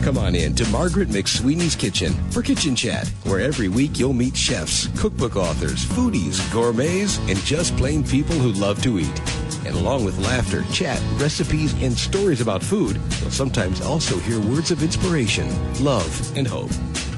Come on in to Margaret McSweeney's Kitchen for Kitchen Chat, where every week you'll meet chefs, cookbook authors, foodies, gourmets, and just plain people who love to eat. And along with laughter, chat, recipes, and stories about food, you'll sometimes also hear words of inspiration, love, and hope.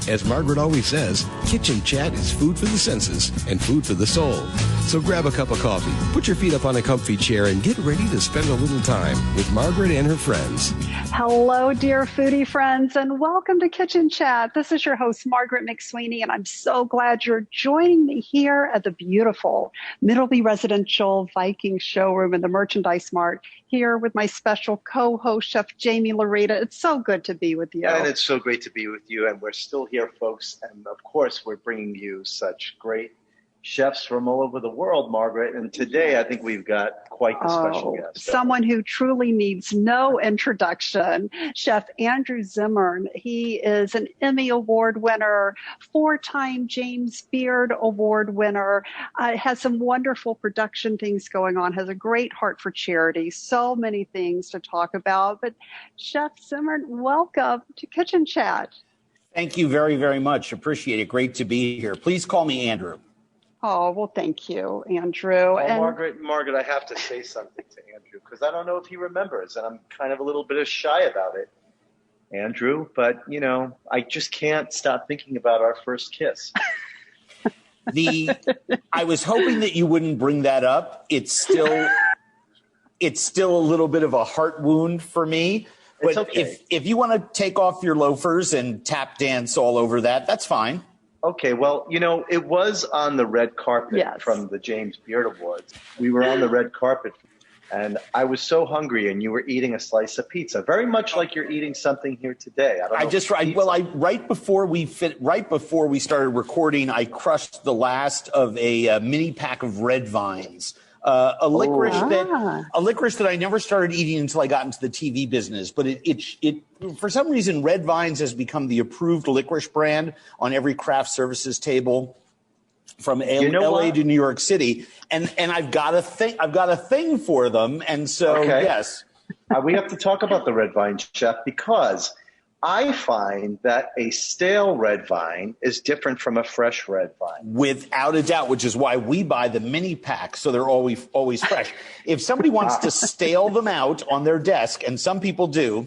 As Margaret always says, Kitchen Chat is food for the senses and food for the soul. So grab a cup of coffee, put your feet up on a comfy chair, and get ready to spend a little time with Margaret and her friends. Hello, dear foodie friends, and welcome to Kitchen Chat. This is your host, Margaret McSweeney, and I'm so glad you're joining me here at the beautiful Middleby Residential Viking Showroom in the Merchandise Mart, here with my special co-host, Chef Jamie Laurita. It's so good to be with you. And it's so great to be with you, and we're still here, folks, and of course, we're bringing you such great chefs from all over the world, Margaret, and today I think we've got quite the special guest. Someone who truly needs no introduction, Chef Andrew Zimmern. He is an Emmy Award winner, 4-time James Beard Award winner, has some wonderful production things going on, has a great heart for charity, so many things to talk about. But Chef Zimmern, welcome to Kitchen Chat. Thank you very, very much. Appreciate it. Great to be here. Please call me Andrew. Oh, well, thank you, Andrew. Well, and Margaret, I have to say something to Andrew because I don't know if he remembers, and I'm kind of a little bit shy about it, Andrew. But, you know, I just can't stop thinking about our first kiss. I was hoping that you wouldn't bring that up. It's still a little bit of a heart wound for me. But it's okay. if you want to take off your loafers and tap dance all over that, that's fine. Okay, well, you know, it was on the red carpet from the James Beard Awards. We were on the red carpet, and I was so hungry, and you were eating a slice of pizza, very much like you're eating something here today. Right before we started recording, I crushed the last of a mini pack of red vines. A licorice that I never started eating until I got into the TV business. But it for some reason, Red Vines has become the approved licorice brand on every craft services table from LA to New York City. And I've got a thing for them. And so, yes. We have to talk about the Red Vine, Chef, because I find that a stale red vine is different from a fresh red vine. Without a doubt, which is why we buy the mini packs, so they're always fresh. If somebody wants to stale them out on their desk, and some people do,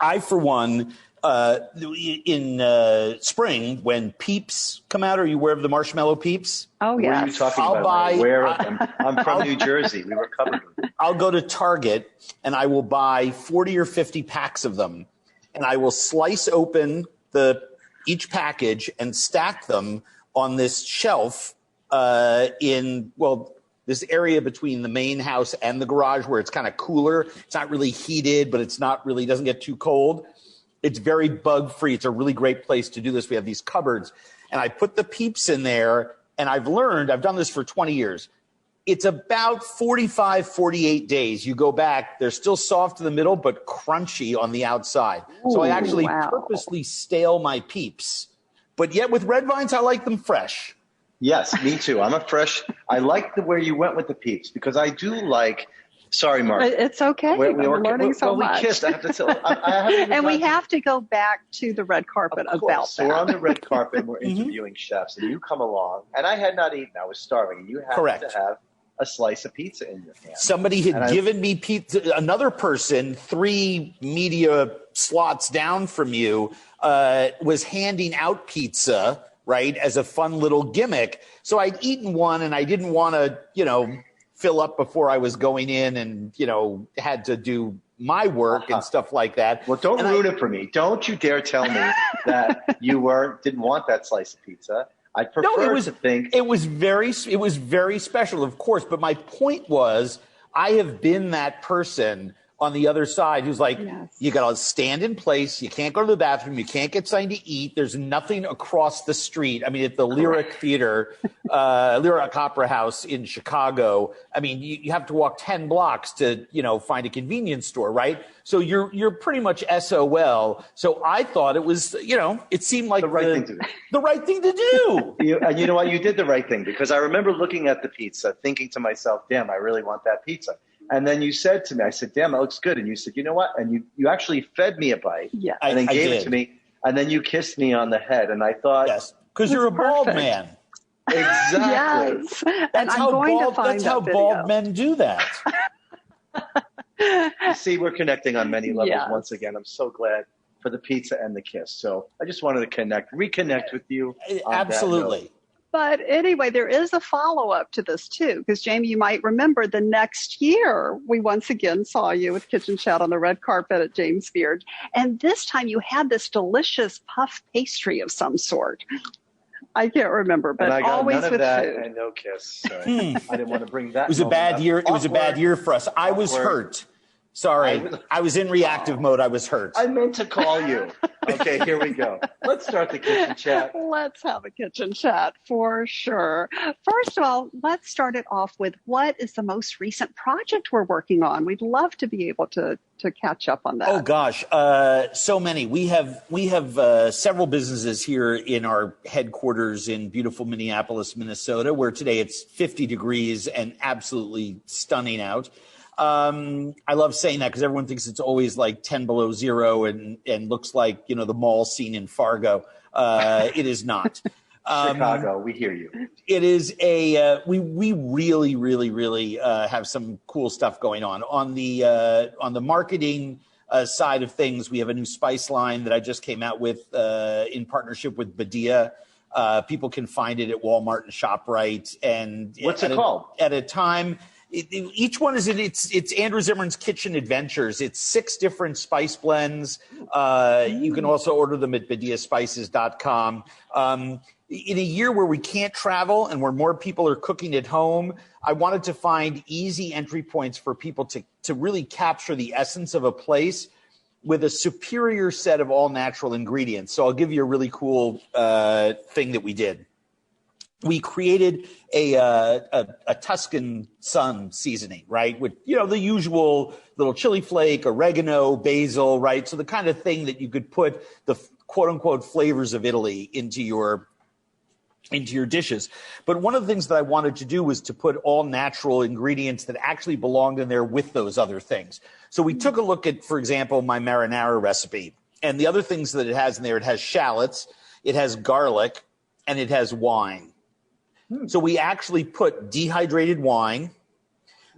I, for one, in spring, when Peeps come out, are you aware of the marshmallow Peeps? Oh, yeah. What are you talking about? I'm aware of them. I'm from New Jersey. We were covered with them. I'll go to Target, and I will buy 40 or 50 packs of them. And I will slice open each package and stack them on this shelf this area between the main house and the garage where it's kind of cooler. It's not really heated, but doesn't get too cold. It's very bug free. It's a really great place to do this. We have these cupboards, and I put the Peeps in there, and I've done this for 20 years. It's about 45, 48 days. You go back, they're still soft in the middle, but crunchy on the outside. Ooh, so I actually purposely stale my Peeps. But yet with red vines, I like them fresh. Yes, me too. I like the way you went with the Peeps because I do like, sorry, Mark. It's okay. I'm learning so much. We kissed. I have to tell and we have to go back to the red carpet about that. So we're on the red carpet and we're interviewing chefs, and you come along, and I had not eaten. I was starving, and you had to have a slice of pizza in your hand. Somebody had given me pizza. Another person, 3 media slots down from you, was handing out pizza, right, as a fun little gimmick. So I'd eaten one, and I didn't want to, fill up before I was going in and, had to do my work and stuff like that. Well, don't ruin it for me. Don't you dare tell me that you didn't want that slice of pizza. I prefer to think it was very special, of course. But my point was, I have been that person on the other side who's like, you got to stand in place. You can't go to the bathroom. You can't get something to eat. There's nothing across the street. I mean, at the Lyric Theater, Lyric Opera House in Chicago, I mean, you have to walk 10 blocks to, find a convenience store, right? So you're pretty much SOL. So I thought it was, it seemed like the right thing to do. The right thing to do. And you know what? You did the right thing, because I remember looking at the pizza, thinking to myself, damn, I really want that pizza. And then you said to me, I said, damn, that looks good. And you said, you know what? And you actually fed me a bite. Yeah. And then gave it to me. And then you kissed me on the head. And I thought. Yes, because you're a bald man. Exactly. Yes. And I'm going to find that's how bald men do that. You see, we're connecting on many levels once again. I'm so glad for the pizza and the kiss. So I just wanted to reconnect with you. Absolutely. But anyway, there is a follow-up to this, too, because, Jamie, you might remember the next year we once again saw you with Kitchen Chat on the red carpet at James Beard. And this time you had this delicious puff pastry of some sort. I can't remember, but and I got always none of with that food. And no kiss. So I didn't want to bring that. It was a bad year. It was a bad year for us. I was hurt. Sorry. I was in reactive mode. I was hurt. I meant to call you. Okay, here we go. Let's start the kitchen chat. Let's have a kitchen chat for sure. First of all, let's start it off with what is the most recent project we're working on? We'd love to be able to catch up on that. Oh gosh, so many. We have several businesses here in our headquarters in beautiful Minneapolis, Minnesota, where today it's 50 degrees and absolutely stunning out. I love saying that because everyone thinks it's always like 10 below zero and looks like, you know, the mall scene in Fargo. It is not. Chicago, we hear you. It is we really have some cool stuff going on the marketing side of things. We have a new spice line that I just came out with in partnership with Badia. People can find it at Walmart and ShopRite. And what's it called? At a time. Each one is it's Andrew Zimmern's Kitchen Adventures. It's 6 different spice blends. You can also order them at badiaspices.com. In a year where we can't travel and where more people are cooking at home, I wanted to find easy entry points for people to really capture the essence of a place with a superior set of all natural ingredients. So I'll give you a really cool thing that we did. We created a Tuscan sun seasoning, right? With, you know, the usual little chili flake, oregano, basil, right? So the kind of thing that you could put the quote unquote flavors of Italy into your dishes. But one of the things that I wanted to do was to put all natural ingredients that actually belonged in there with those other things. So we took a look at, for example, my marinara recipe. And the other things that it has in there, it has shallots, it has garlic, and it has wine. So we actually put dehydrated wine,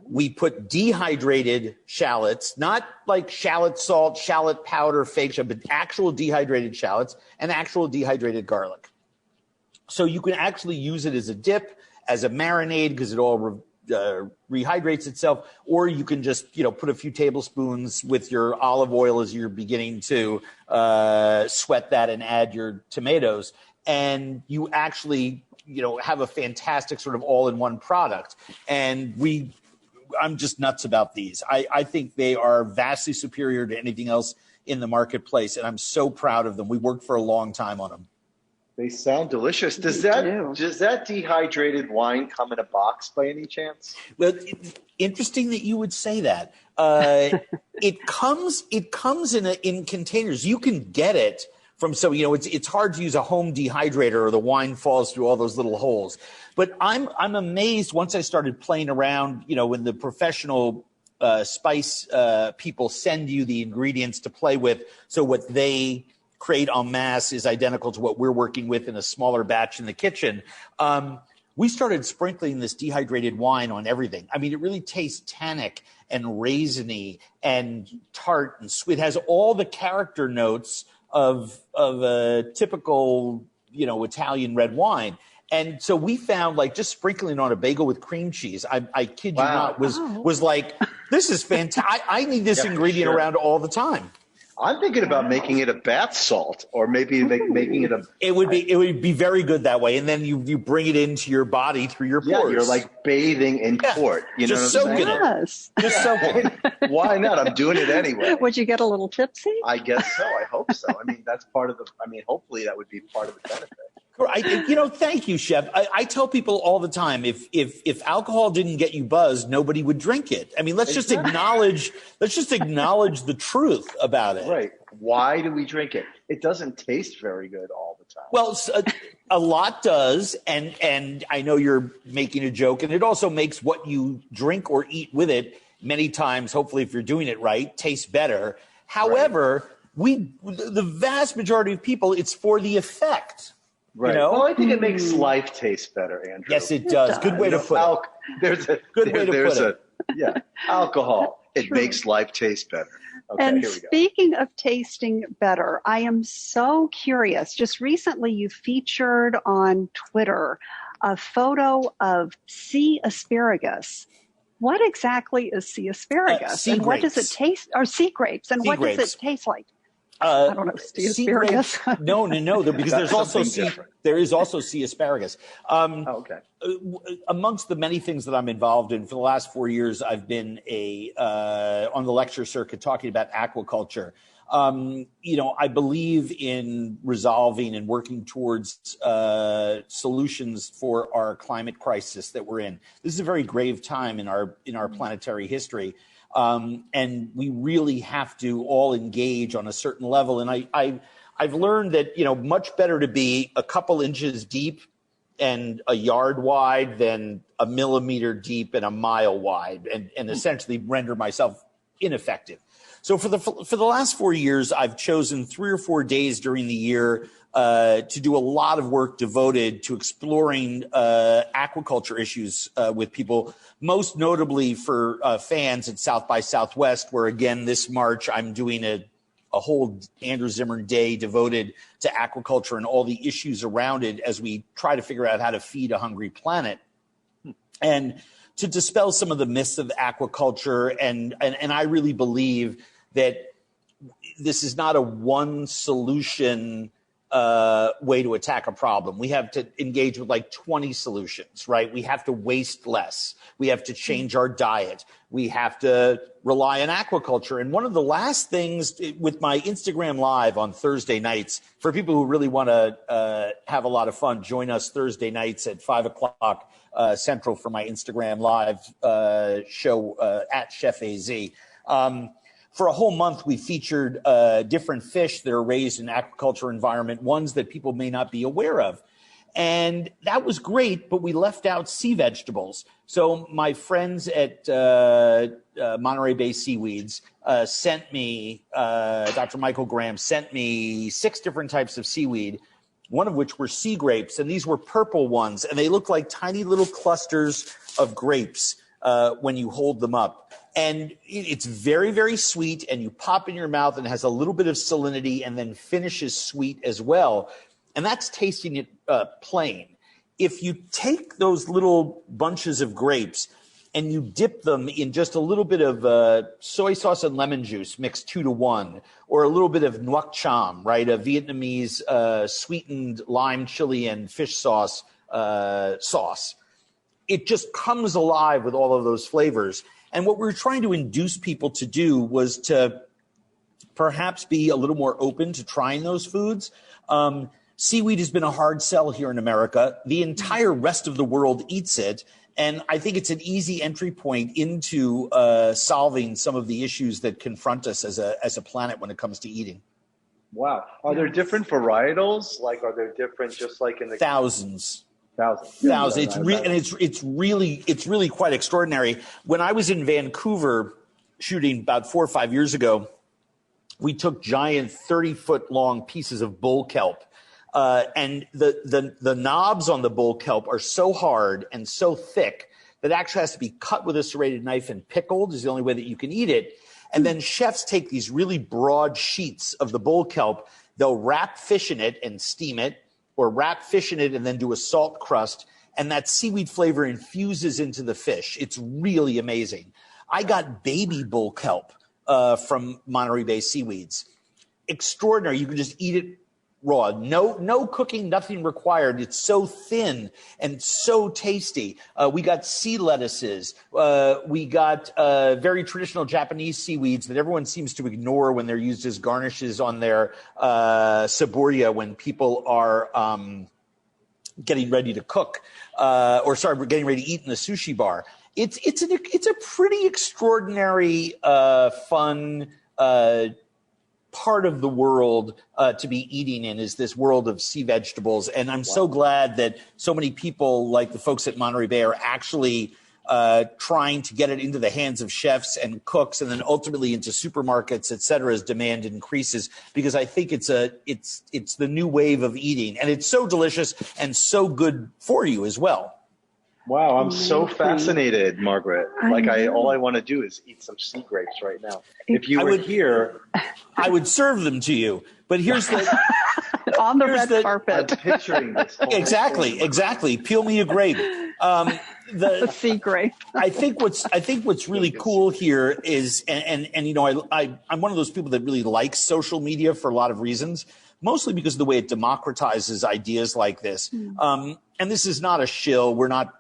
we put dehydrated shallots, not like shallot salt, shallot powder, fake shallot, but actual dehydrated shallots and actual dehydrated garlic. So you can actually use it as a dip, as a marinade, because it all rehydrates itself, or you can just, you know, put a few tablespoons with your olive oil as you're beginning to sweat that and add your tomatoes. And you actually, you know, have a fantastic sort of all-in-one product. And I'm just nuts about these. I think they are vastly superior to anything else in the marketplace, and I'm so proud of them. We worked for a long time on them. They sound delicious. Does that dehydrated wine come in a box by any chance? Well, interesting that you would say that. It comes in containers. You can get it from, so, you know, it's hard to use a home dehydrator or the wine falls through all those little holes. But I'm amazed once I started playing around, you know, when the professional spice people send you the ingredients to play with. So what they create en masse is identical to what we're working with in a smaller batch in the kitchen. We started sprinkling this dehydrated wine on everything. I mean, it really tastes tannic and raisiny and tart and sweet. It has all the character notes of a typical, you know, Italian red wine. And so we found, like, just sprinkling on a bagel with cream cheese, I kid you not, was like, this is fantastic. I need this ingredient around all the time. I'm thinking about making it a bath salt, or maybe making it a. It would be very good that way, and then you bring it into your body through your pores. Yeah, you're like bathing in port. You know, just soaking it. Just soaking it. Why not? I'm doing it anyway. Would you get a little tipsy? I guess so. I hope so. I mean, that's part of the. I mean, hopefully that would be part of the benefit. You know, thank you, Chef. I tell people all the time, if alcohol didn't get you buzzed, nobody would drink it. I mean, let's just acknowledge the truth about it. Right. Why do we drink it? It doesn't taste very good all the time. Well, a lot does, and I know you're making a joke, and it also makes what you drink or eat with it many times, hopefully, if you're doing it right, tastes better. However, the vast majority of people, it's for the effect. Right. You know? Well, I think it makes life taste better, Andrew. Yes, it does. Good way to put it. There's a good way to put it. Yeah, alcohol. It makes life taste better. Okay, and here we go. Speaking of tasting better, I am so curious. Just recently, you featured on Twitter a photo of sea asparagus. What exactly is sea asparagus? Sea and grapes. What does it taste? Or sea grapes. And sea what grapes. Does it taste like? I don't know. Sea asparagus. No, because there's also there is also sea asparagus. Okay. Amongst the many things that I'm involved in for the last 4 years, I've been on the lecture circuit talking about aquaculture. I believe in resolving and working towards solutions for our climate crisis that we're in. This is a very grave time in our planetary history. And we really have to all engage on a certain level. And I've learned that, much better to be a couple inches deep and a yard wide than a millimeter deep and a mile wide, and essentially render myself ineffective. So for the last 4 years, I've chosen 3 or 4 days during the year to do a lot of work devoted to exploring aquaculture issues with people, most notably for fans at South by Southwest, where, again, this March I'm doing a whole Andrew Zimmern day devoted to aquaculture and all the issues around it as we try to figure out how to feed a hungry planet. And to dispel some of the myths of aquaculture, and I really believe that this is not a one solution way to attack a problem. We have to engage with like 20 solutions, right? We have to waste less. We have to change our diet. We have to rely on aquaculture. And one of the last things with my Instagram Live on Thursday nights, for people who really want to have a lot of fun, join us Thursday nights at 5 o'clock Central for my Instagram Live show at Chef AZ. For a whole month, we featured different fish that are raised in aquaculture environment, ones that people may not be aware of. And that was great, but we left out sea vegetables. So my friends at Monterey Bay Seaweeds sent me, Dr. Michael Graham sent me 6 different types of seaweed, one of which were sea grapes. And these were purple ones, and they look like tiny little clusters of grapes when you hold them up. And it's very, very sweet, and you pop in your mouth, and it has a little bit of salinity and then finishes sweet as well. And that's tasting it plain. If you take those little bunches of grapes and you dip them in just a little bit of soy sauce and lemon juice mixed 2 to 1, or a little bit of nuoc cham, right, a Vietnamese sweetened lime chili and fish sauce, it just comes alive with all of those flavors. And what we were trying to induce people to do was to perhaps be a little more open to trying those foods. Seaweed has been a hard sell here in America. The entire rest of the world eats it. And I think it's an easy entry point into solving some of the issues that confront us as a planet when it comes to eating. Wow. Are there different varietals? Like, are there different, just like in the thousands? Thousands. It's really quite extraordinary. When I was in Vancouver shooting about 4 or 5 years ago, we took giant 30-foot long pieces of bull kelp. And the knobs on the bull kelp are so hard and so thick that it actually has to be cut with a serrated knife and pickled is the only way that you can eat it. And then chefs take these really broad sheets of the bull kelp. They'll wrap fish in it and steam it, or wrap fish in it and then do a salt crust. And that seaweed flavor infuses into the fish. It's really amazing. I got baby bull kelp from Monterey Bay Seaweeds. Extraordinary. You can just eat it raw. No cooking, nothing required. It's so thin and so tasty. We got sea lettuces. We got very traditional Japanese seaweeds that everyone seems to ignore when they're used as garnishes on their saboria when people are getting ready to cook, getting ready to eat in the sushi bar. It's a pretty extraordinary, fun part of the world to be eating in, is this world of sea vegetables. And I'm so glad that so many people like the folks at Monterey Bay are actually trying to get it into the hands of chefs and cooks and then ultimately into supermarkets, et cetera, as demand increases, because I think it's the new wave of eating, and it's so delicious and so good for you as well. Wow, I'm so fascinated, Margaret. All I want to do is eat some sea grapes right now. If you were here, I would serve them to you. But here's the on the red carpet. I'm picturing this. Exactly. Peel me a grape. The sea grape. I think what's really cool here is, and you know, I'm one of those people that really likes social media for a lot of reasons, mostly because of the way it democratizes ideas like this. And this is not a shill. We're not.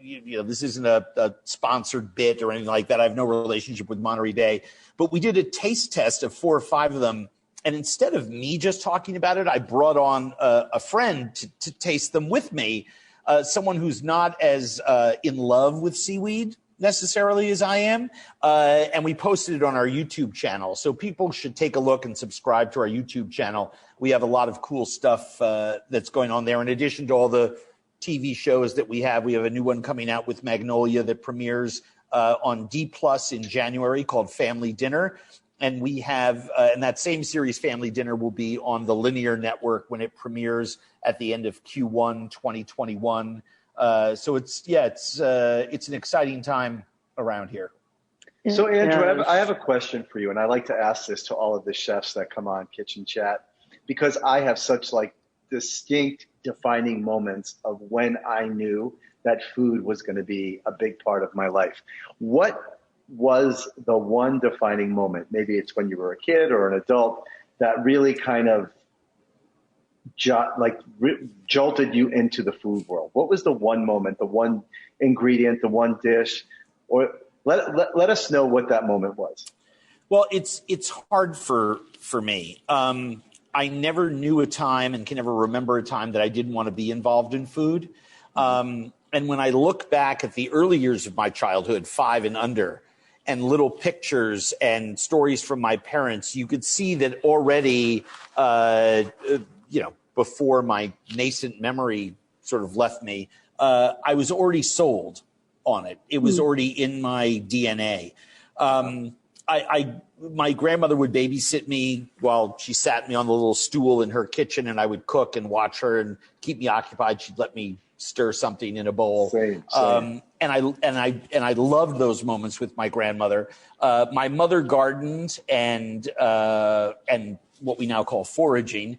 You know, this isn't a sponsored bit or anything like that. I have no relationship with Monterey Bay, but we did a taste test of 4 or 5 of them. And instead of me just talking about it, I brought on a friend to taste them with me, someone who's not as in love with seaweed necessarily as I am. And we posted it on our YouTube channel. So people should take a look and subscribe to our YouTube channel. We have a lot of cool stuff that's going on there. In addition to all the TV shows that we have a new one coming out with Magnolia that premieres on D+ in January called Family Dinner. And we have, and that same series, Family Dinner, will be on the linear network when it premieres at the end of Q1 2021. So it's an exciting time around here. So Andrew, I have a question for you, and I like to ask this to all of the chefs that come on Kitchen Chat, because I have such distinct defining moments of when I knew that food was going to be a big part of my life. What was the one defining moment? Maybe it's when you were a kid or an adult that really kind of jolted you into the food world. What was the one moment, the one ingredient, the one dish? Or let us know what that moment was. Well, it's hard for me. I never knew a time and can never remember a time that I didn't want to be involved in food. And when I look back at the early years of my childhood, 5 and under, and little pictures and stories from my parents, you could see that already, before my nascent memory sort of left me, I was already sold on it. It was already in my DNA. My grandmother would babysit me while she sat me on the little stool in her kitchen, and I would cook and watch her and keep me occupied. She'd let me stir something in a bowl. Same. And I loved those moments with my grandmother. My mother gardened and what we now call foraging.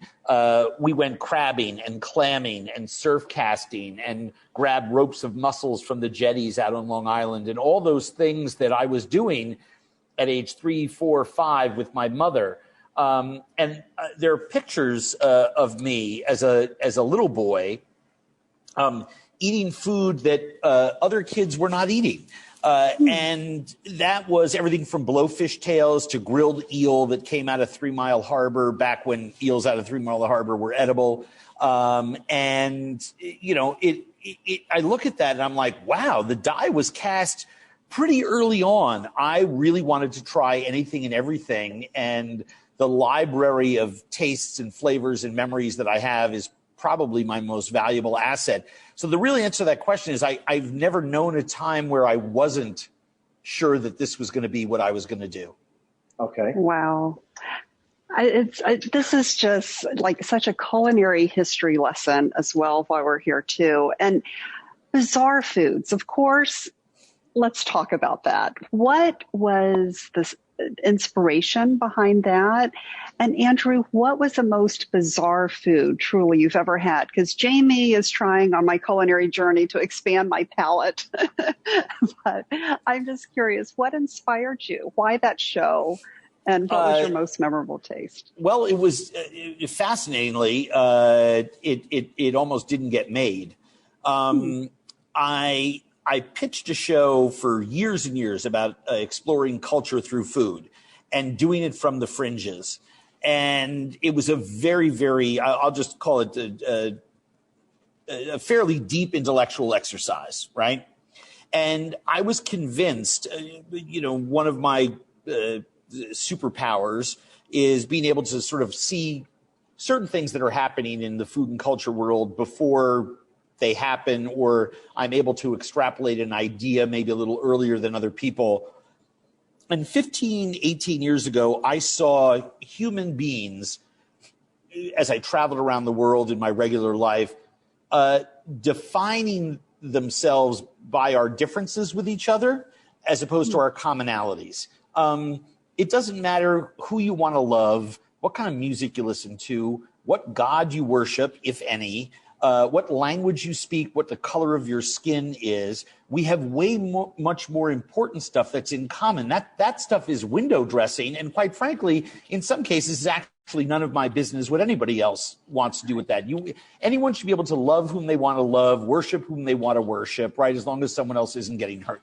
We went crabbing and clamming and surf casting and grabbed ropes of mussels from the jetties out on Long Island, and all those things that I was doing at age 3, 4, 5 with my mother. And there are pictures of me as a little boy eating food that other kids were not eating. And that was everything from blowfish tails to grilled eel that came out of 3 Mile Harbor back when eels out of 3 Mile Harbor were edible. And, you know, I look at that and I'm like, wow, the die was cast pretty early on. I really wanted to try anything and everything. And the library of tastes and flavors and memories that I have is probably my most valuable asset. So the real answer to that question is I've never known a time where I wasn't sure that this was going to be what I was going to do. Okay. Wow. This is just like such a culinary history lesson as well while we're here too. And bizarre foods, of course, let's talk about that. What was the inspiration behind that? And Andrew, what was the most bizarre food truly you've ever had? Because Jamie is trying on my culinary journey to expand my palate. But I'm just curious, what inspired you? Why that show? And what was your most memorable taste? Well, it was fascinatingly, it almost didn't get made. I pitched a show for years and years about exploring culture through food and doing it from the fringes. And it was a very, very, I'll just call it a fairly deep intellectual exercise, right? And I was convinced, one of my superpowers is being able to sort of see certain things that are happening in the food and culture world before they happen, or I'm able to extrapolate an idea maybe a little earlier than other people. And 15, 18 years ago, I saw human beings, as I traveled around the world in my regular life, defining themselves by our differences with each other as opposed to our commonalities. It doesn't matter who you want to love, what kind of music you listen to, what God you worship, if any, what language you speak, what the color of your skin is. We have way much more important stuff that's in common. That stuff is window dressing. And quite frankly, in some cases, is actually none of my business what anybody else wants to do with that. Anyone should be able to love whom they want to love, worship whom they want to worship, right? As long as someone else isn't getting hurt.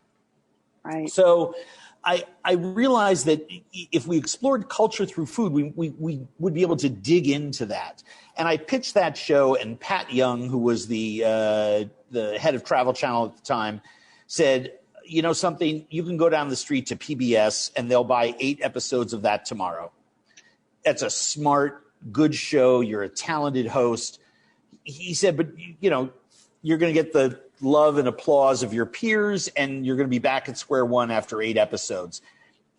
Right. So I realized that if we explored culture through food, we would be able to dig into that. And I pitched that show, and Pat Young, who was the head of Travel Channel at the time, said, you know something, you can go down the street to PBS and they'll buy 8 episodes of that tomorrow. That's a smart, good show. You're a talented host. He said, but you know, you're going to get the love and applause of your peers, and you're going to be back at square one after 8 episodes.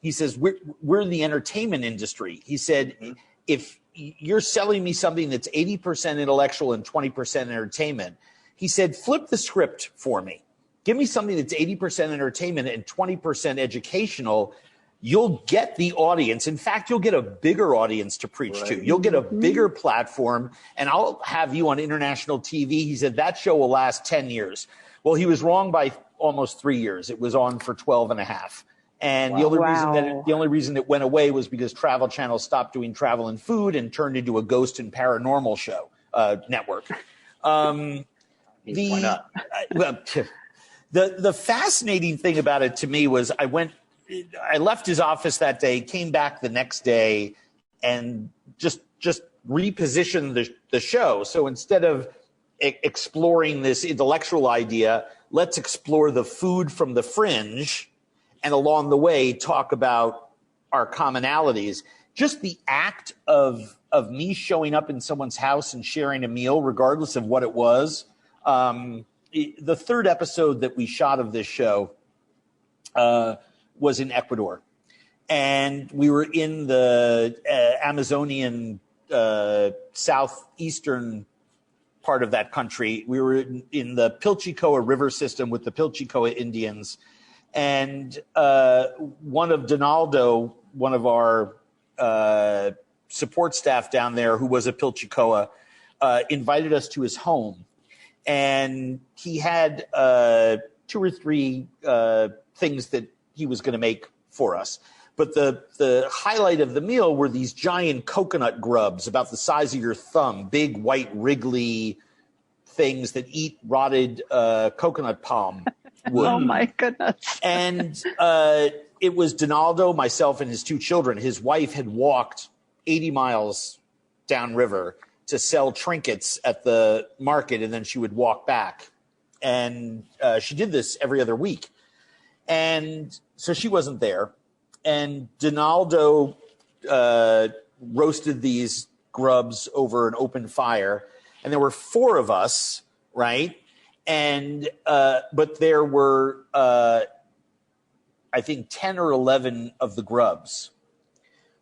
He says, we're in the entertainment industry. He said, if you're selling me something that's 80% intellectual and 20% entertainment, he said, flip the script for me. Give me something that's 80% entertainment and 20% educational. You'll get the audience. In fact, you'll get a bigger audience to preach to. You'll get a bigger platform, and I'll have you on international TV. He said that show will last 10 years. Well, he was wrong by almost 3 years. It was on for 12 and a half. And the only reason it went away was because Travel Channel stopped doing travel and food and turned into a ghost and paranormal show network. Why not? The fascinating thing about it to me was I left his office that day, came back the next day, and just repositioned the show. So instead of exploring this intellectual idea, let's explore the food from the fringe, and along the way talk about our commonalities. Just the act of me showing up in someone's house and sharing a meal, regardless of what it was. The third episode that we shot of this show was in Ecuador, and we were in the Amazonian southeastern part of that country. We were in the Pilchicoa River system with the Cuna Indians, and one of Donaldo, one of our support staff down there, who was a Pilchicoa, invited us to his home, and he had 2 or 3 things that he was going to make for us. But the highlight of the meal were these giant coconut grubs about the size of your thumb, big white wriggly things that eat rotted coconut palm wood. Oh my goodness. And it was Donaldo, myself, and his 2 children. His wife had walked 80 miles downriver to sell trinkets at the market, and then she would walk back. And she did this every other week. And so she wasn't there. And Donaldo roasted these grubs over an open fire. And there were 4 of us, right? And but there were, I think, 10 or 11 of the grubs.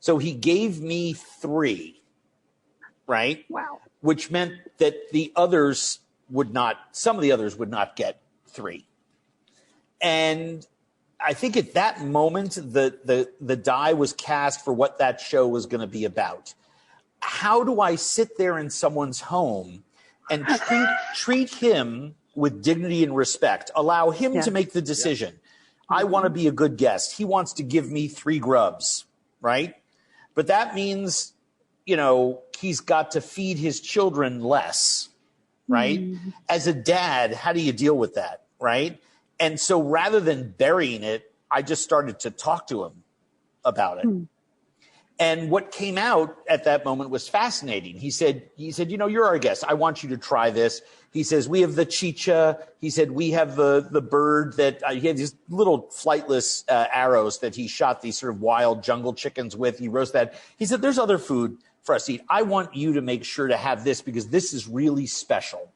So he gave me 3, right? Wow. Which meant that some of the others would not get 3. And I think at that moment, the die was cast for what that show was going to be about. How do I sit there in someone's home and treat him with dignity and respect, allow him to make the decision? I want to be a good guest. He wants to give me 3 grubs, right? But that means, you know, he's got to feed his children less, right? As a dad, how do you deal with that, right? And so rather than burying it, I just started to talk to him about it. And what came out at that moment was fascinating. He said, you know, you're our guest. I want you to try this. He says, we have the chicha. He said, we have the bird that he had these little flightless arrows that he shot these sort of wild jungle chickens with. He roasted that. He said, there's other food for us to eat. I want you to make sure to have this because this is really special.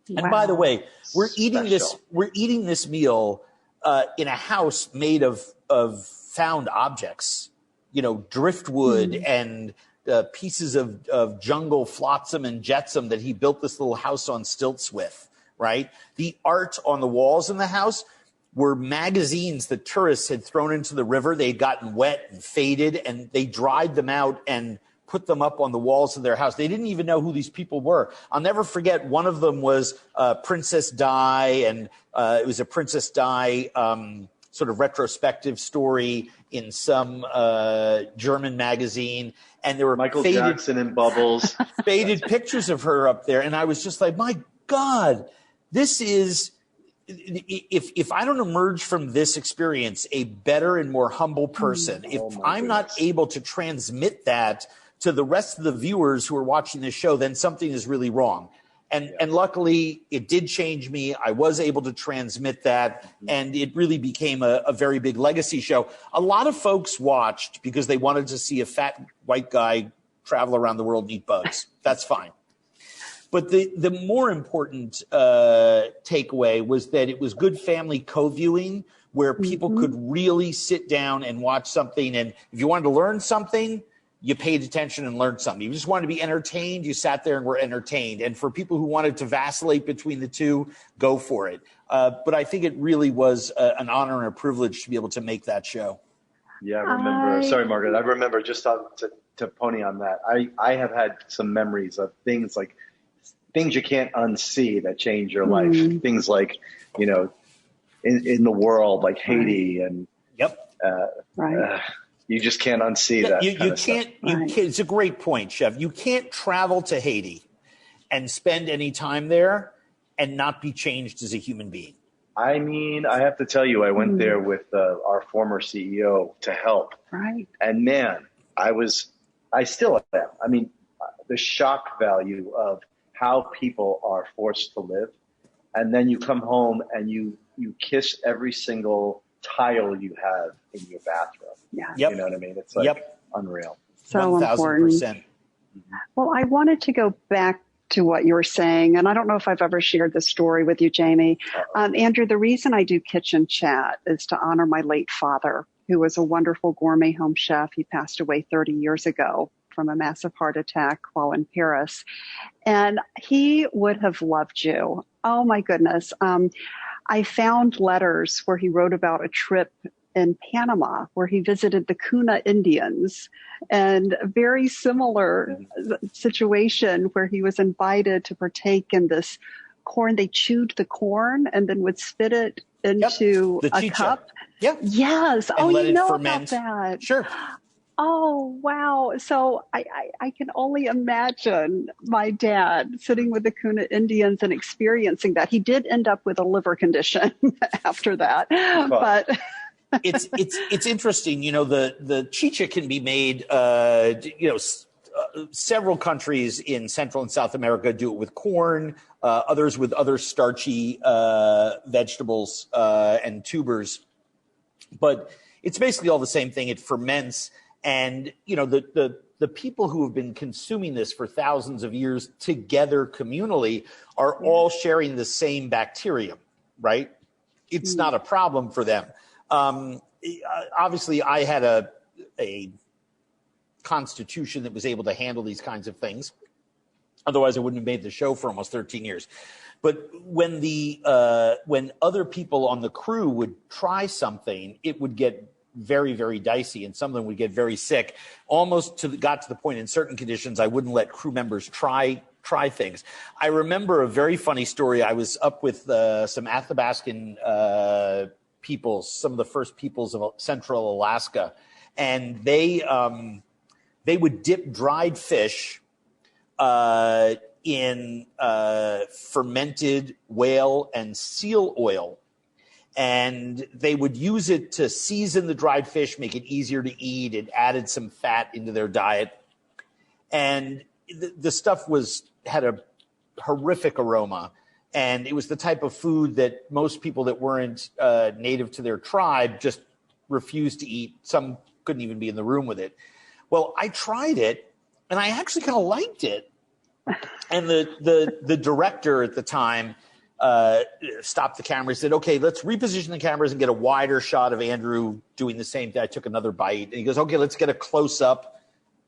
And by the way, we're eating this meal in a house made of found objects, driftwood and pieces of jungle flotsam and jetsam that he built this little house on stilts with, right? The art on the walls in the house were magazines that tourists had thrown into the river. They had gotten wet and faded, and they dried them out and put them up on the walls of their house. They didn't even know who these people were. I'll never forget, one of them was Princess Di, and it was a Princess Di sort of retrospective story in some German magazine. And there were Michael Jackson in bubbles. Faded pictures of her up there. And I was just like, my God, this is, if I don't emerge from this experience a better and more humble person, if I'm not able to transmit that to the rest of the viewers who are watching this show, then something is really wrong. And luckily, it did change me. I was able to transmit that, and it really became a very big legacy show. A lot of folks watched because they wanted to see a fat white guy travel around the world and eat bugs. That's fine. But the more important takeaway was that it was good family co-viewing where people could really sit down and watch something. And if you wanted to learn something, you paid attention and learned something. You just wanted to be entertained, you sat there and were entertained. And for people who wanted to vacillate between the two, go for it. But I think it really was an honor and a privilege to be able to make that show. Yeah, I remember. Sorry, Margaret. I remember just to pony on that. I have had some memories of things you can't unsee that change your life. Things like, in the world, like Haiti and you just can't unsee that. You can't. It's a great point, Chef. You can't travel to Haiti and spend any time there and not be changed as a human being. I mean, I have to tell you, I went there with our former CEO to help. Right. And man, I still am. I mean, the shock value of how people are forced to live. And then you come home and you kiss every single tile you have in your bathroom. Yeah. Yep. You know what I mean? It's like unreal. So 1,000%. important. Well, I wanted to go back to what you were saying, and I don't know if I've ever shared this story with you, Jamie. Andrew, the reason I do Kitchen Chat is to honor my late father, who was a wonderful gourmet home chef. He passed away 30 years ago from a massive heart attack while in Paris. And he would have loved you. Oh, my goodness. I found letters where he wrote about a trip in Panama where he visited the Cuna Indians, and a very similar situation where he was invited to partake in this corn. They chewed the corn and then would spit it into a cup. Yep. Yes. And you know about that. Sure. Oh, wow. So I can only imagine my dad sitting with the Cuna Indians and experiencing that. He did end up with a liver condition after that. But it's interesting. The chicha can be made, several countries in Central and South America do it with corn, others with other starchy vegetables and tubers. But it's basically all the same thing. It ferments. And, the people who have been consuming this for thousands of years together communally are all sharing the same bacterium, right? It's not a problem for them. Obviously, I had a constitution that was able to handle these kinds of things. Otherwise, I wouldn't have made the show for almost 13 years. But when when other people on the crew would try something, it would get very, very dicey, and some of them would get very sick. Got to the point in certain conditions I wouldn't let crew members try things. I remember a very funny story. I was up with some Athabascan peoples, some of the first peoples of Central Alaska, and they would dip dried fish in fermented whale and seal oil. And they would use it to season the dried fish, make it easier to eat. It added some fat into their diet. And the stuff had a horrific aroma. And it was the type of food that most people that weren't native to their tribe just refused to eat. Some couldn't even be in the room with it. Well, I tried it, and I actually kind of liked it. And the director at the time stopped the camera and said, okay, let's reposition the cameras and get a wider shot of Andrew doing the same thing. I took another bite. And he goes, okay, let's get a close-up.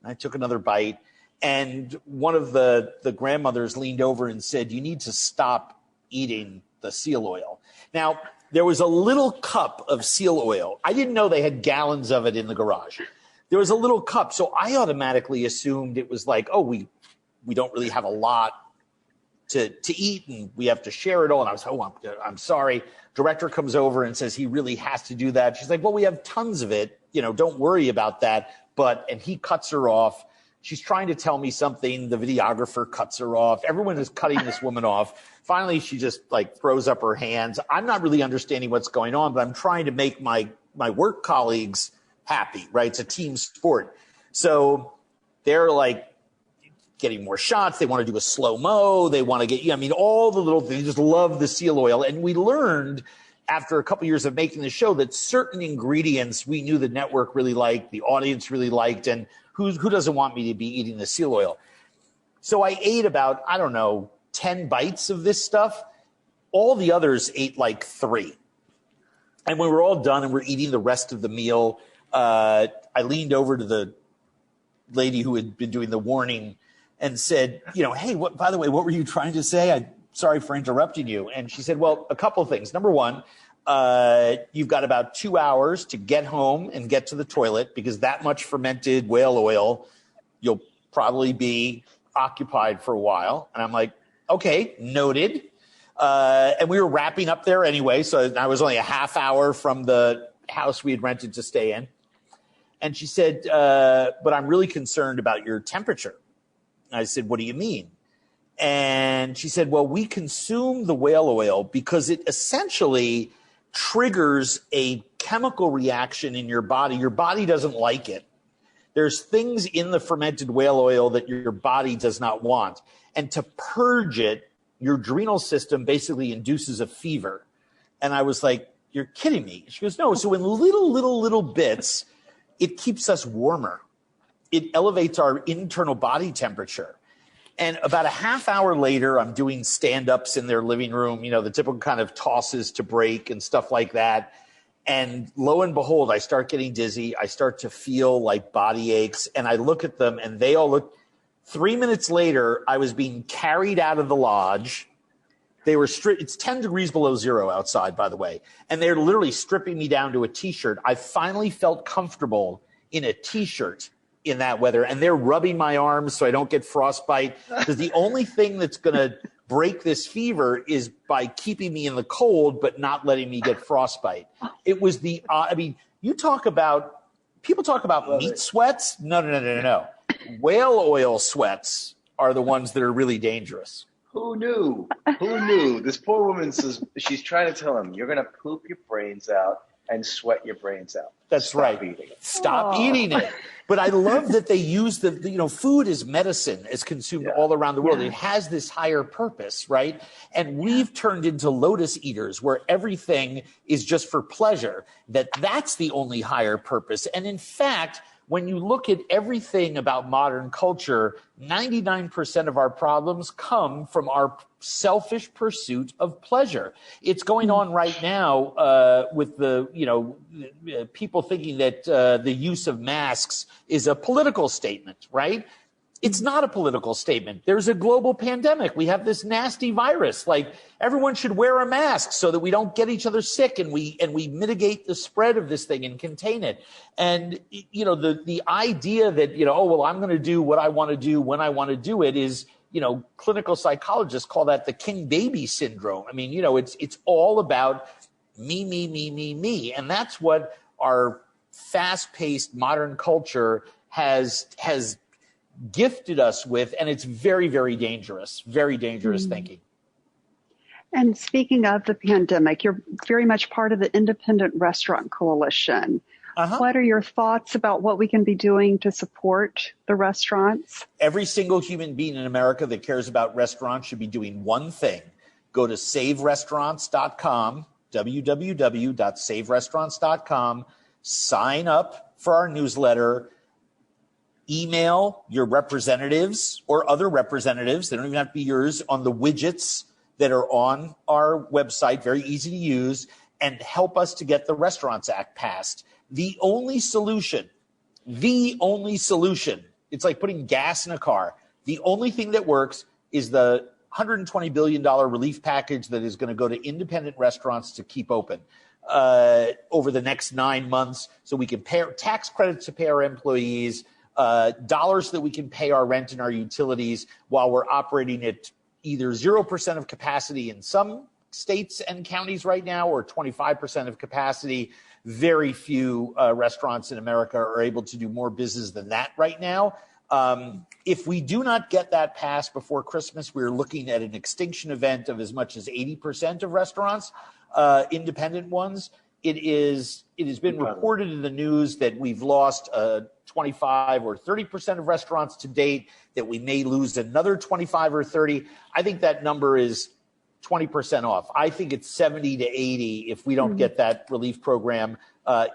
I took another bite. And one of the grandmothers leaned over and said, you need to stop eating the seal oil. Now, there was a little cup of seal oil. I didn't know they had gallons of it in the garage. There was a little cup. So I automatically assumed it was like, oh, we don't really have a lot to eat and we have to share it all. And I was, I'm sorry. Director comes over and says he really has to do that. She's like, well, we have tons of it. Don't worry about that. And he cuts her off. She's trying to tell me something. The videographer cuts her off. Everyone is cutting this woman off. Finally, she just throws up her hands. I'm not really understanding what's going on, but I'm trying to make my work colleagues happy, right? It's a team sport. So they're getting more shots. They want to do a slow-mo. They want to get, all the little things. They just love the seal oil. And we learned after a couple years of making the show that certain ingredients we knew the network really liked, the audience really liked, and who doesn't want me to be eating the seal oil? So I ate about, 10 bites of this stuff. All the others ate 3. And when we're all done and we're eating the rest of the meal, I leaned over to the lady who had been doing the warning and said, hey, by the way, what were you trying to say? I'm sorry for interrupting you. And she said, well, a couple of things. Number one, you've got about 2 hours to get home and get to the toilet because that much fermented whale oil, you'll probably be occupied for a while. And I'm like, okay, noted. And we were wrapping up there anyway. So I was only a half hour from the house we had rented to stay in. And she said, but I'm really concerned about your temperature. I said, what do you mean? And she said, well, we consume the whale oil because it essentially triggers a chemical reaction in your body. Your body doesn't like it. There's things in the fermented whale oil that your body does not want. And to purge it, your adrenal system basically induces a fever. And I was like, you're kidding me. She goes, no. So in little bits, it keeps us warmer. It elevates our internal body temperature. And about a half hour later, I'm doing stand-ups in their living room, the typical kind of tosses to break and stuff like that. And lo and behold, I start getting dizzy. I start to feel body aches. And I look at them and they all look. 3 minutes later, I was being carried out of the lodge. They were it's 10 degrees below zero outside, by the way. And they're literally stripping me down to a T-shirt. I finally felt comfortable in a T-shirt in that weather. And they're rubbing my arms so I don't get frostbite. Because the only thing that's going to break this fever is by keeping me in the cold, but not letting me get frostbite. It was people talk about meat sweats. No. Whale oil sweats are the ones that are really dangerous. Who knew? This poor woman says she's trying to tell him, you're going to poop your brains out and sweat your brains out. That's right. Stop eating it. But I love that they use food as medicine is consumed all around the world. Yeah. It has this higher purpose, right? And we've turned into lotus eaters where everything is just for pleasure, that's the only higher purpose. And in fact, when you look at everything about modern culture, 99% of our problems come from our selfish pursuit of pleasure. It's going on right now with people thinking that the use of masks is a political statement, right? It's not a political statement. There's a global pandemic. We have this nasty virus. Everyone should wear a mask so that we don't get each other sick and we mitigate the spread of this thing and contain it. And, the idea that, I'm going to do what I want to do when I want to do it is, clinical psychologists call that the king baby syndrome. I mean, it's all about me. And that's what our fast-paced modern culture has gifted us with, and it's very, very dangerous thinking. And speaking of the pandemic, you're very much part of the Independent Restaurant Coalition. Uh-huh. What are your thoughts about what we can be doing to support the restaurants? Every single human being in America that cares about restaurants should be doing one thing. Go to saverestaurants.com, www.saverestaurants.com, sign up for our newsletter. email your representatives or other representatives, they don't even have to be yours, on the widgets that are on our website, very easy to use, and help us to get the Restaurants Act passed. The only solution, it's like putting gas in a car. The only thing that works is the $120 billion relief package that is going to go to independent restaurants to keep open over the next 9 months, so we can pay tax credits to pay our employees, dollars that we can pay our rent and our utilities while we're operating at either 0% of capacity in some states and counties right now, or 25% of capacity. Very few restaurants in America are able to do more business than that right now. If we do not get that passed before Christmas, we're looking at an extinction event of as much as 80% of restaurants, independent ones. It has been reported in the news that we've lost 25 or 30% of restaurants to date, that we may lose another 25 or 30. I think that number is 20% off. I think it's 70 to 80 if we don't get that relief program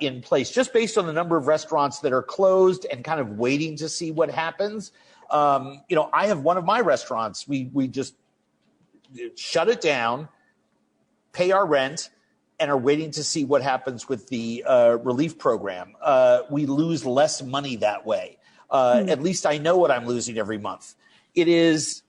in place, just based on the number of restaurants that are closed and kind of waiting to see what happens. I have one of my restaurants. We just shut it down, pay our rent, and are waiting to see what happens with the relief program. We lose less money that way. At least I know what I'm losing every month. It is,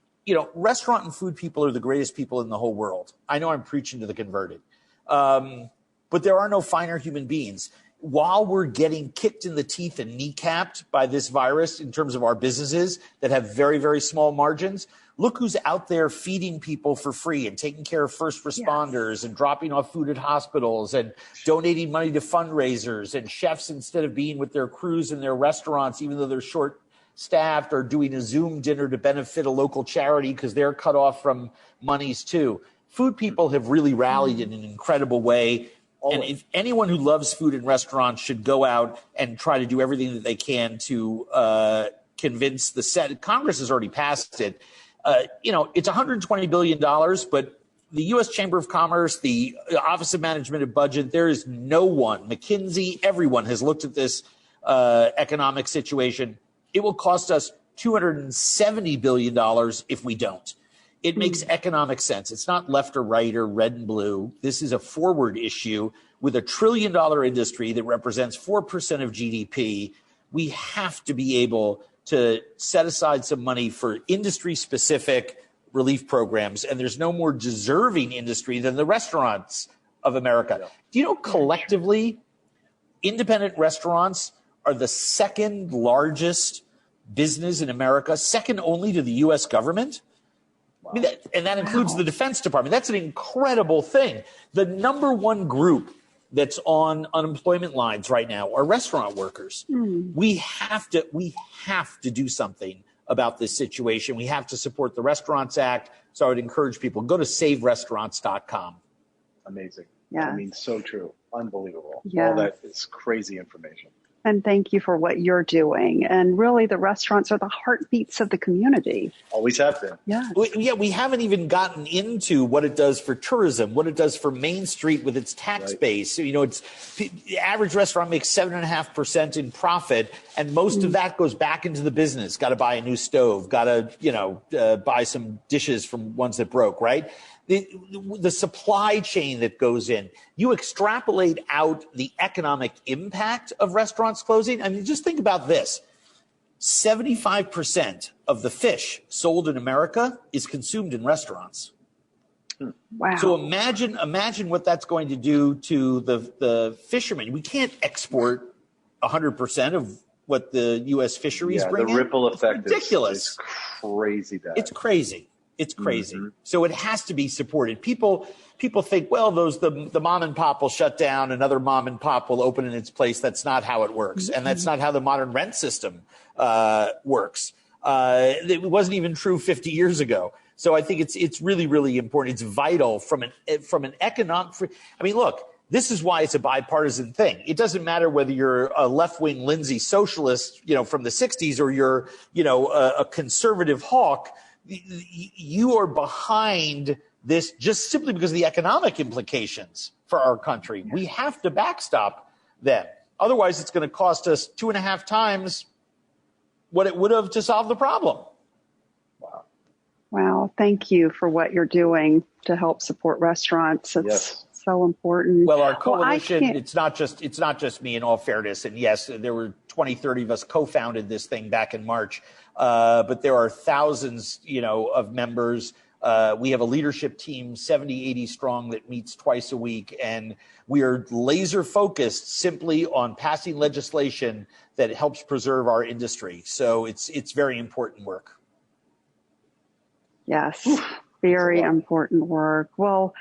restaurant and food people are the greatest people in the whole world. I know I'm preaching to the converted. But there are no finer human beings. While we're getting kicked in the teeth and kneecapped by this virus in terms of our businesses that have very, very small margins, look who's out there feeding people for free and taking care of first responders and dropping off food at hospitals and donating money to fundraisers, and chefs, instead of being with their crews in their restaurants, even though they're short-staffed, are doing a Zoom dinner to benefit a local charity because they're cut off from monies too. Food people have really rallied in an incredible way. And if anyone who loves food and restaurants should go out and try to do everything that they can to convince the Senate. Congress has already passed it. It's $120 billion, but the U.S. Chamber of Commerce, the Office of Management and Budget, there is no one, McKinsey, everyone has looked at this economic situation. It will cost us $270 billion if we don't. It makes economic sense. It's not left or right or red and blue. This is a forward issue with a $1 trillion industry that represents 4% of GDP. We have to be able to set aside some money for industry-specific relief programs, and there's no more deserving industry than the restaurants of America. Do you know collectively, independent restaurants are the second largest business in America, second only to the U.S. government? Wow. I mean, that includes the Defense Department. That's an incredible thing. The number one group that's on unemployment lines right now are restaurant workers. We have to do something about this situation. We have to support the Restaurants Act. So I would encourage people, go to saverestaurants.com. Amazing. Yeah. I mean, so true. Unbelievable. Yeah. All that is crazy information. And thank you for what you're doing. And really, the restaurants are the heartbeats of the community. Always have been. Yeah. We haven't even gotten into what it does for tourism, what it does for Main Street with its tax base. The average restaurant makes 7.5% in profit, and most of that goes back into the business. Got to buy a new stove. Got to, buy some dishes from ones that broke, right? The supply chain that goes in, you extrapolate out the economic impact of restaurants closing. I mean, just think about this. 75% of the fish sold in America is consumed in restaurants. Wow. So imagine what that's going to do to the fishermen. We can't export 100% of what the U.S. fisheries bring in. The ripple effect is ridiculous. It's crazy bad. It's crazy. It's crazy. So it has to be supported. People think, well, the mom and pop will shut down, another mom and pop will open in its place. That's not how it works. And that's not how the modern rent system works. It wasn't even true 50 years ago. So I think it's really, really important. It's vital from an economic. I mean, look, this is why it's a bipartisan thing. It doesn't matter whether you're a left-wing Lindsay socialist, from the 60s, or you're, a conservative hawk. You are behind this just simply because of the economic implications for our country. We have to backstop them. Otherwise, it's going to cost us 2.5 times what it would have to solve the problem. Wow. Thank you for what you're doing to help support restaurants. It's so important. Well, our coalition, it's not just me, in all fairness. And yes, there were 20, 30 of us co-founded this thing back in March. But there are thousands, of members. We have a leadership team, 70, 80 strong, that meets twice a week. And we are laser focused simply on passing legislation that helps preserve our industry. So it's very important work. Yes, very important work. Well,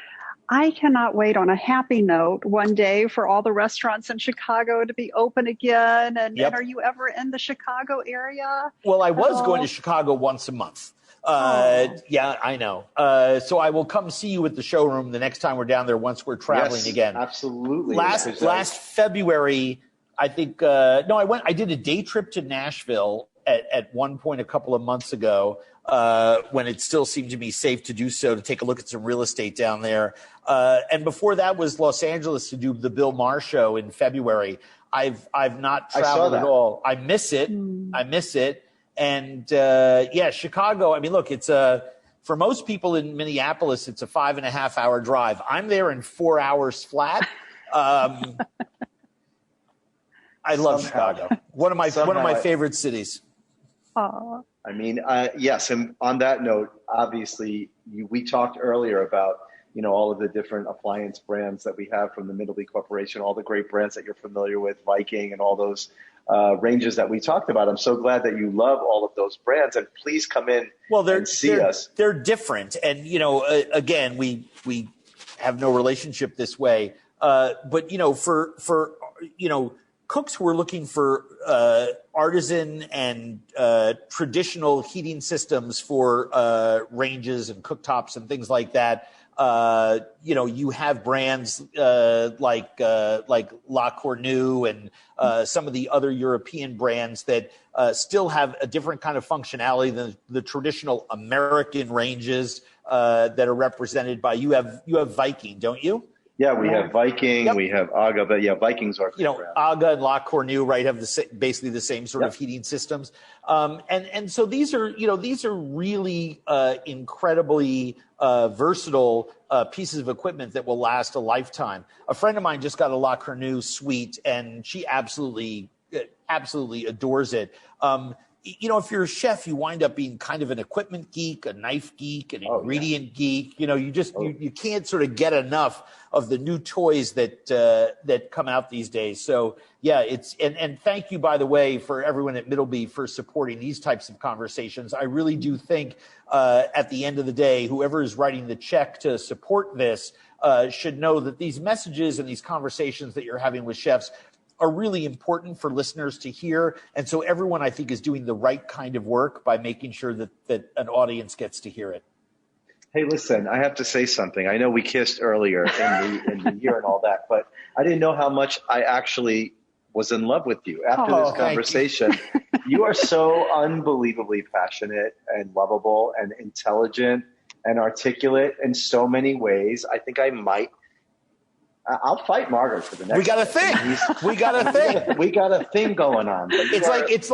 I cannot wait, on a happy note, one day for all the restaurants in Chicago to be open again. And are you ever in the Chicago area? Well, I was going to Chicago once a month. Yeah, I know. So I will come see you at the showroom the next time we're down there, once we're traveling again. Absolutely. Last February, I think, I did a day trip to Nashville at one point a couple of months ago, when it still seemed to be safe to do so, to take a look at some real estate down there. And before that was Los Angeles to do the Bill Maher show in February. I've not traveled at all. I miss it. And Chicago, I mean, look, it's for most people in Minneapolis, it's a 5.5 hour drive. I'm there in 4 hours flat. I love Chicago. One of my favorite cities. I mean, yes. And on that note, obviously, we talked earlier about, all of the different appliance brands that we have from the Middleby Corporation, all the great brands that you're familiar with, Viking and all those ranges that we talked about. I'm so glad that you love all of those brands, and please come in and see us. They're different. And, again, we have no relationship this way. But, for cooks who are looking for artisan and traditional heating systems for ranges and cooktops and things like that, you have brands like La Cornue and some of the other European brands that still have a different kind of functionality than the traditional American ranges that are represented by you. Have Viking, don't you? Yeah, we have Viking, we have AGA, but Viking's our favorite. AGA and La Cornue, right, have basically the same sort of heating systems. And so these are really incredibly versatile pieces of equipment that will last a lifetime. A friend of mine just got a La Cornue suite, and she absolutely adores it. If you're a chef, you wind up being kind of an equipment geek, a knife geek, an ingredient geek. You can't sort of get enough of the new toys that come out these days. So and thank you, by the way, for everyone at Middleby for supporting these types of conversations. I really do think at the end of the day, whoever is writing the check to support this should know that these messages and these conversations that you're having with chefs are really important for listeners to hear. And so everyone, I think, is doing the right kind of work by making sure that an audience gets to hear it. Hey, listen, I have to say something. I know we kissed earlier in the year and all that, but I didn't know how much I actually was in love with you after this conversation. You are so unbelievably passionate and lovable and intelligent and articulate in so many ways. I think I'll fight Margaret for the next. We got a thing. We got a thing going on. It's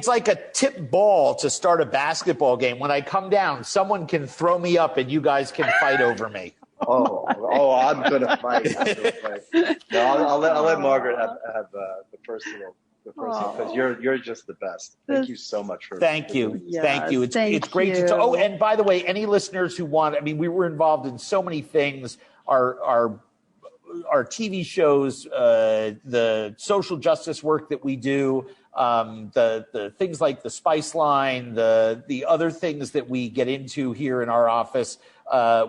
like a tip ball to start a basketball game. When I come down, someone can throw me up, and you guys can fight over me. I'm gonna fight. No, I'll let Margaret have the personal. Because you're just the best. Thank you so much for. Thank you. It's great to talk. Oh, and by the way, any listeners who want, we were involved in so many things. Our TV shows, the social justice work that we do, the things like the Spice Line, the other things that we get into here in our office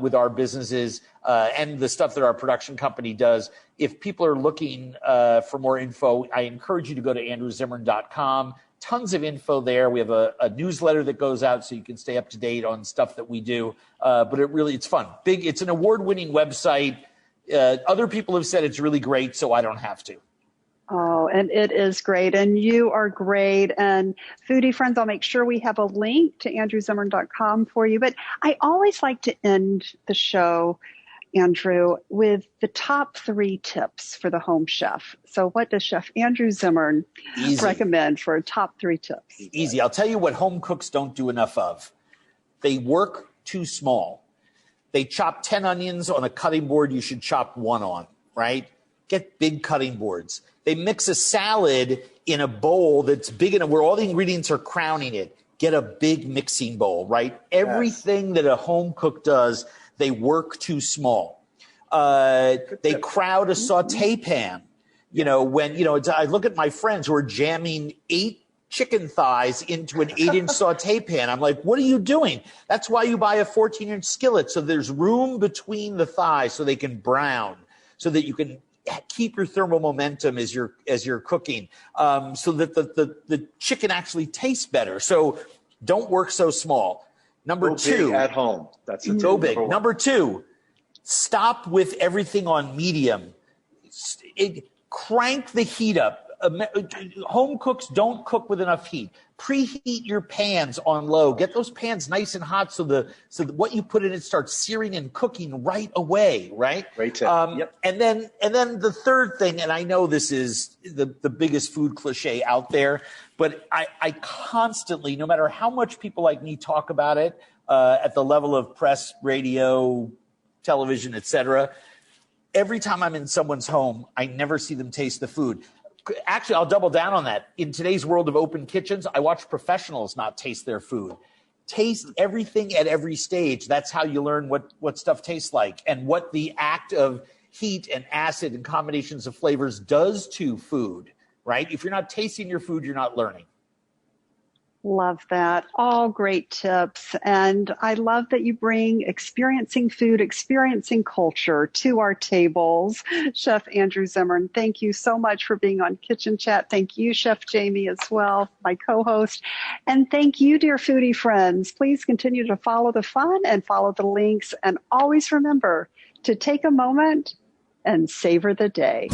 with our businesses, and the stuff that our production company does. If people are looking for more info, I encourage you to go to andrewzimmern.com. Tons of info there. We have a newsletter that goes out so you can stay up to date on stuff that we do. But it's fun. It's an award-winning website. Other people have said it's really great, so I don't have to. Oh, and it is great. And you are great. And foodie friends, I'll make sure we have a link to andrewzimmern.com for you. But I always like to end the show, Andrew, with the top 3 tips for the home chef. So what does Chef Andrew Zimmern recommend for top 3 tips? Easy. I'll tell you what home cooks don't do enough of. They work too small. They chop 10 onions on a cutting board you should chop 1 on, right? Get big cutting boards. They mix a salad in a bowl that's big enough where all the ingredients are crowning it. Get a big mixing bowl, right? Everything that a home cook does, they work too small. They crowd a saute pan. I look at my friends who are jamming 8 chicken thighs into an 8-inch saute pan. I'm like, what are you doing? That's why you buy a 14-inch skillet. So there's room between the thighs so they can brown, so that you can keep your thermal momentum as you're cooking, so that the chicken actually tastes better. So don't work so small. Number 2, big at home. That's a go big. Number 2, stop with everything on medium. Crank the heat up. Home cooks don't cook with enough heat. Preheat your pans on low. Get those pans nice and hot so that what you put in it starts searing and cooking right away, right? Great tip. Yep. And then the third thing, and I know this is the biggest food cliche out there, but I constantly, no matter how much people like me talk about it at the level of press, radio, television, etc., every time I'm in someone's home, I never see them taste the food. Actually, I'll double down on that. In today's world of open kitchens, I watch professionals not taste their food. Taste everything at every stage. That's how you learn what stuff tastes like and what the act of heat and acid and combinations of flavors does to food, right? If you're not tasting your food, you're not learning. Love that. All great tips. And I love that you bring experiencing food, experiencing culture to our tables. Chef Andrew Zimmern, thank you so much for being on Kitchen Chat. Thank you, Chef Jamie, as well, my co-host. And thank you, dear foodie friends. Please continue to follow the fun and follow the links. And always remember to take a moment and savor the day.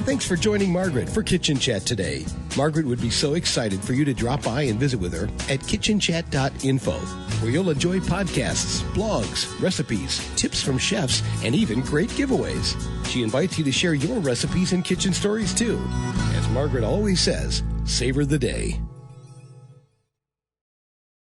Thanks for joining Margaret for Kitchen Chat today. Margaret would be so excited for you to drop by and visit with her at kitchenchat.info, where you'll enjoy podcasts, blogs, recipes, tips from chefs, and even great giveaways. She invites you to share your recipes and kitchen stories too. As Margaret always says, savor the day.